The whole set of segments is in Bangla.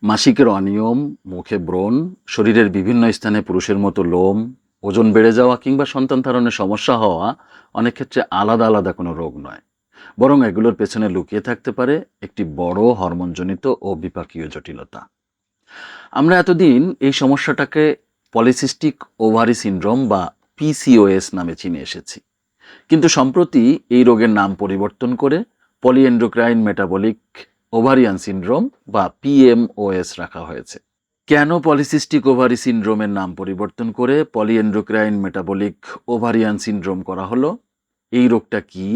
মাসিকের অনিয়ম, মুখে ব্রণ, শরীরের বিভিন্ন স্থানে পুরুষের মতো লোম, ওজন বেড়ে যাওয়া কিংবা সন্তান ধারণে সমস্যা হওয়া অনেক ক্ষেত্রে আলাদা আলাদা কোনো রোগ নয়, বরং এগুলোর পেছনে লুকিয়ে থাকতে পারে একটি বড় হরমোনজনিত ও বিপাকীয় জটিলতা। আমরা এতদিন এই সমস্যাটাকে পলিসিস্টিক ওভারি সিনড্রোম বা পিসিওএস নামে চিনে এসেছি, কিন্তু সম্প্রতি এই রোগের নাম পরিবর্তন করে পলিএন্ডোক্রাইন মেটাবলিক ওভারিয়ান সিনড্রোম বা পিএমওএস রাখা হয়েছে। কেন পলিসিস্টিক ওভারি সিনড্রোমের নাম পরিবর্তন করে পলিএন্ডোক্রাইন মেটাবলিক ওভারিয়ান সিনড্রোম করা হলো, এই রোগটা কি,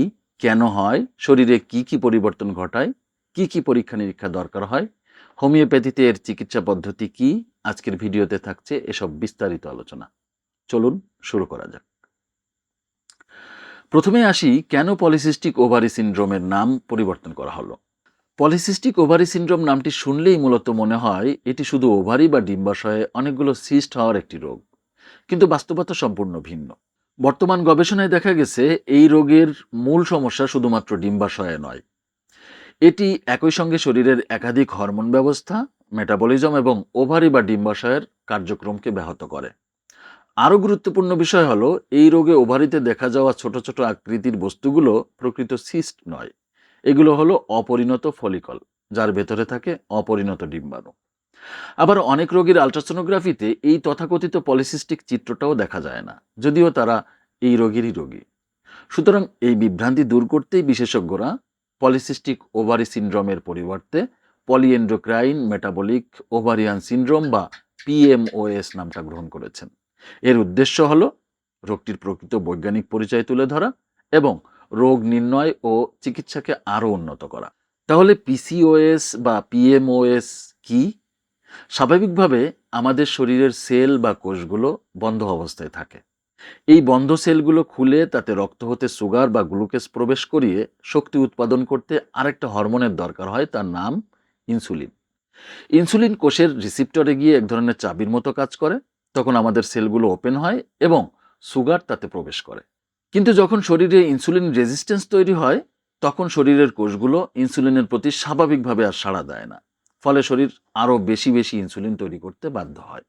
কেন হয়, শরীরে কি কি পরিবর্তন ঘটায়, কি কি পরীক্ষা নিরীক্ষা দরকার হয়, হোমিওপ্যাথিতে এর চিকিৎসা পদ্ধতি কি, আজকের ভিডিওতে থাকছে এসব বিস্তারিত আলোচনা। চলুন শুরু করা যাক। প্রথমে আসি কেন পলিসিস্টিক ওভারি সিনড্রোমের নাম পরিবর্তন করা হলো। পলিসিস্টিক ওভারি সিনড্রোম নামটি শুনলেই মূলত মনে হয় এটি শুধু ওভারি বা ডিম্বাশয়ে অনেকগুলো সিস্ট হওয়ার একটি রোগ, কিন্তু বাস্তবতা সম্পূর্ণ ভিন্ন। বর্তমান গবেষণায় দেখা গেছে এই রোগের মূল সমস্যা শুধুমাত্র ডিম্বাশয়ে নয়, এটি একই সঙ্গে শরীরের একাধিক হরমোন ব্যবস্থা, মেটাবলিজম এবং ওভারি বা ডিম্বাশয়ের কার্যক্রমকে ব্যাহত করে। আরও গুরুত্বপূর্ণ বিষয় হলো এই রোগে ওভারিতে দেখা যাওয়া ছোট ছোট আকৃতির বস্তুগুলো প্রকৃত সিস্ট নয়, এগুলো হলো অপরিণত ফলিকল, যার ভেতরে থাকে অপরিণত ডিম্বাণু। আবার অনেক রোগীর আলট্রাসোনোগ্রাফিতে এই তথাকথিত পলিসিস্টিক চিত্রটাও দেখা যায় না, যদিও তারা এই রোগেরই রোগী। সুতরাং এই বিভ্রান্তি দূর করতেই বিশেষজ্ঞরা পলিসিস্টিক ওভারি সিনড্রোমের পরিবর্তে পলিএন্ডোক্রাইন মেটাবলিক ওভারিয়ান সিনড্রোম বা পিএমওএস নামটা গ্রহণ করেছেন। এর উদ্দেশ্য হলো রোগটির প্রকৃত বৈজ্ঞানিক পরিচয় তুলে ধরা এবং রোগ নির্ণয় ও চিকিৎসাকে আরও উন্নত করা। তাহলে পিসিওএস বা পিএমওএস কি? স্বাভাবিকভাবে আমাদের শরীরের সেল বা কোষগুলো বন্ধ অবস্থায় থাকে। এই বন্ধ সেলগুলো খুলে তাতে রক্ত হতে সুগার বা গ্লুকোজ প্রবেশ করিয়ে শক্তি উৎপাদন করতে আরেকটা হরমোনের দরকার হয়, তার নাম ইনসুলিন। ইনসুলিন কোষের রিসিপ্টরে গিয়ে এক ধরনের চাবির মতো কাজ করে, তখন আমাদের সেলগুলো ওপেন হয় এবং সুগার তাতে প্রবেশ করে। কিন্তু যখন শরীরে ইনসুলিন রেজিস্ট্যান্স তৈরি হয়, তখন শরীরের কোষগুলো ইনসুলিনের প্রতি স্বাভাবিকভাবে আর সাড়া দেয় না, ফলে শরীর আরও বেশি বেশি ইনসুলিন তৈরি করতে বাধ্য হয়।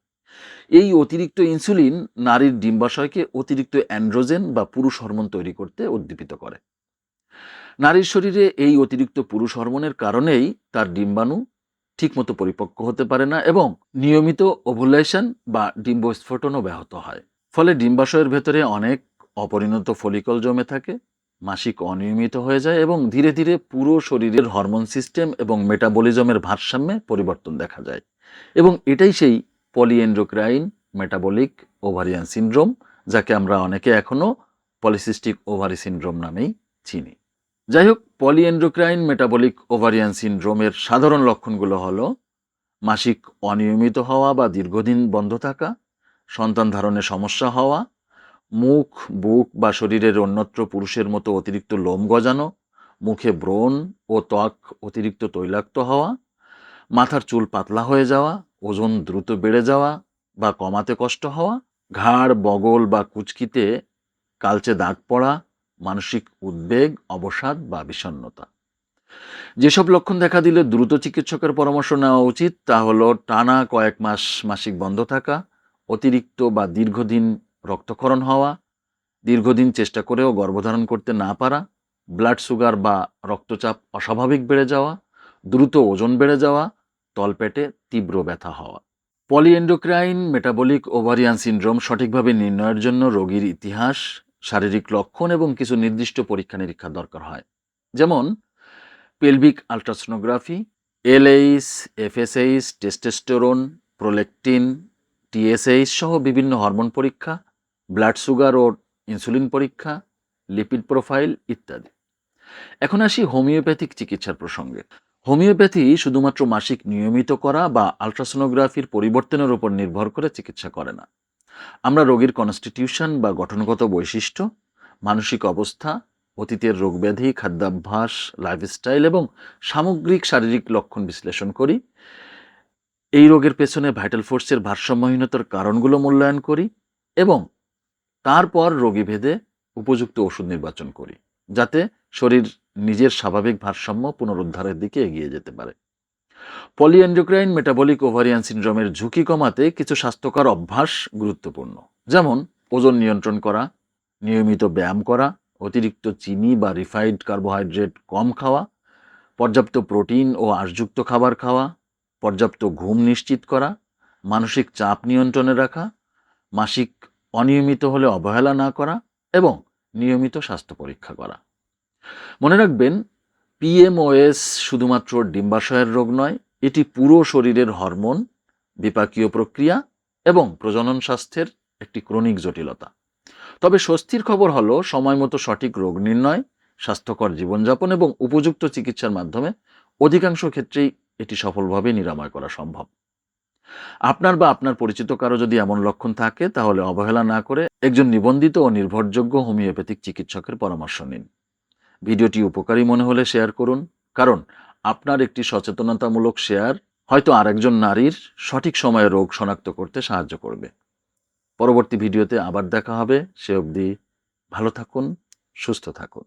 এই অতিরিক্ত ইনসুলিন নারীর ডিম্বাশয়কে অতিরিক্ত অ্যান্ড্রোজেন বা পুরুষ হরমোন তৈরি করতে উদ্দীপিত করে। নারীর শরীরে এই অতিরিক্ত পুরুষ হরমোনের কারণেই তার ডিম্বাণু ঠিকমতো পরিপক্ক হতে পারে না এবং নিয়মিত ওভুলেশন বা ডিম্বস্ফোটনও ব্যাহত হয়। ফলে ডিম্বাশয়ের ভেতরে অনেক অপরিণত ফলিকল জমে থাকে, মাসিক অনিয়মিত হয়ে যায় এবং ধীরে ধীরে পুরো শরীরের হরমোন সিস্টেম এবং মেটাবলিজমের ভারসাম্যে পরিবর্তন দেখা যায়। এবং এটাই সেই পলিএন্ডোক্রাইন মেটাবলিক ওভারিয়ান সিনড্রোম, যাকে আমরা অনেকে এখনও পলিসিস্টিক ওভারি সিনড্রোম নামেই চিনি। যাই হোক, পলিএন্ডোক্রাইন মেটাবলিক ওভারিয়ান সিনড্রোমের সাধারণ লক্ষণগুলো হলো মাসিক অনিয়মিত হওয়া বা দীর্ঘদিন বন্ধ থাকা, সন্তান ধারণে সমস্যা হওয়া, মুখ, বুক বা শরীরের অন্যত্র পুরুষের মতো অতিরিক্ত লোম গজানো, মুখে ব্রণ ও ত্বক অতিরিক্ত তৈলাক্ত হওয়া, মাথার চুল পাতলা হয়ে যাওয়া, ওজন দ্রুত বেড়ে যাওয়া বা কমাতে কষ্ট হওয়া, ঘাড়, বগল বা কুচকিতে কালচে দাগ পড়া, মানসিক উদ্বেগ, অবসাদ বা বিষণ্ণতা। যেসব লক্ষণ দেখা দিলে দ্রুত চিকিৎসকের পরামর্শ নেওয়া উচিত তা হলো টানা কয়েক মাস মাসিক বন্ধ থাকা, অতিরিক্ত বা দীর্ঘদিন রক্তক্ষরণ হওয়া, দীর্ঘদিন চেষ্টা করেও গর্ভধারণ করতে না পারা, ব্লাড সুগার বা রক্তচাপ অস্বাভাবিক বেড়ে যাওয়া, দ্রুত ওজন বেড়ে যাওয়া, তলপেটে তীব্র ব্যথা হওয়া। পলিএন্ডোক্রাইন মেটাবলিক ওভারিয়ান সিনড্রোম সঠিকভাবে নির্ণয়ের জন্য রোগীর ইতিহাস, শারীরিক লক্ষণ এবং কিছু নির্দিষ্ট পরীক্ষা নিরীক্ষা দরকার হয়, যেমন pelvic ultrasonography, LH, FSH, testosterone, prolactin, TSH সহ বিভিন্ন হরমোন পরীক্ষা, ব্লাড সুগার ও ইনসুলিন পরীক্ষা, লিপিড প্রোফাইল ইত্যাদি। এখন আসি হোমিওপ্যাথিক চিকিৎসার প্রসঙ্গে। হোমিওপ্যাথি শুধুমাত্র মাসিক নিয়মিত করা বা আলট্রাসোনোগ্রাফির পরিবর্তনের উপর নির্ভর করে চিকিৎসা করে না। আমরা রোগীর কনস্টিটিউশন বা গঠনগত বৈশিষ্ট্য, মানসিক অবস্থা, অতীতের রোগব্যাধি, খাদ্যাভ্যাস, লাইফস্টাইল এবং সামগ্রিক শারীরিক লক্ষণ বিশ্লেষণ করি। এই রোগের পেছনে ভাইটাল ফোর্সের ভারসাম্যহীনতার কারণগুলো মূল্যায়ন করি এবং তারপর রোগী ভেদে উপযুক্ত ওষুধ নির্বাচন করি, যাতে শরীর নিজের স্বাভাবিক ভারসাম্য পুনরুদ্ধারের দিকে এগিয়ে যেতে পারে। পলিএন্ডোক্রাইন মেটাবলিক ওভারিয়ান সিনড্রোমের ঝুঁকি কমাতে কিছু স্বাস্থ্যকর অভ্যাস গুরুত্বপূর্ণ, যেমন ওজন নিয়ন্ত্রণ করা, নিয়মিত ব্যায়াম করা, অতিরিক্ত চিনি বা রিফাইন্ড কার্বোহাইড্রেট কম খাওয়া, পর্যাপ্ত প্রোটিন ও আঁশযুক্ত খাবার খাওয়া, পর্যাপ্ত ঘুম নিশ্চিত করা, মানসিক চাপ নিয়ন্ত্রণে রাখা, মাসিক অনিয়মিত হলে অবহেলা না করা এবং নিয়মিত স্বাস্থ্য পরীক্ষা করা। মনে রাখবেন, পিএমওএস শুধুমাত্র ডিম্বাশয়ের রোগ নয়, এটি পুরো শরীরের হরমোন, বিপাকীয় প্রক্রিয়া এবং প্রজনন স্বাস্থ্যের একটি ক্রনিক জটিলতা। তবে স্বস্তির খবর হলো, সময় মতো সঠিক রোগ নির্ণয়, স্বাস্থ্যকর জীবনযাপন এবং উপযুক্ত চিকিৎসার মাধ্যমে অধিকাংশ ক্ষেত্রেই এটি সফলভাবে নিরাময় করা সম্ভব। আপনার বা আপনার পরিচিত কারো যদি এমন লক্ষণ থাকে, তাহলে অবহেলা না করে একজন নিবন্ধিত ও নির্ভরযোগ্য হোমিওপ্যাথিক চিকিৎসকের পরামর্শ নিন। ভিডিওটি উপকারী মনে হলে শেয়ার করুন, কারণ আপনার একটি সচেতনতামূলক শেয়ার হয়তো আরেকজন নারীর সঠিক সময়ে রোগ শনাক্ত করতে সাহায্য করবে। পরবর্তী ভিডিওতে আবার দেখা হবে। সে অবধি ভালো থাকুন, সুস্থ থাকুন।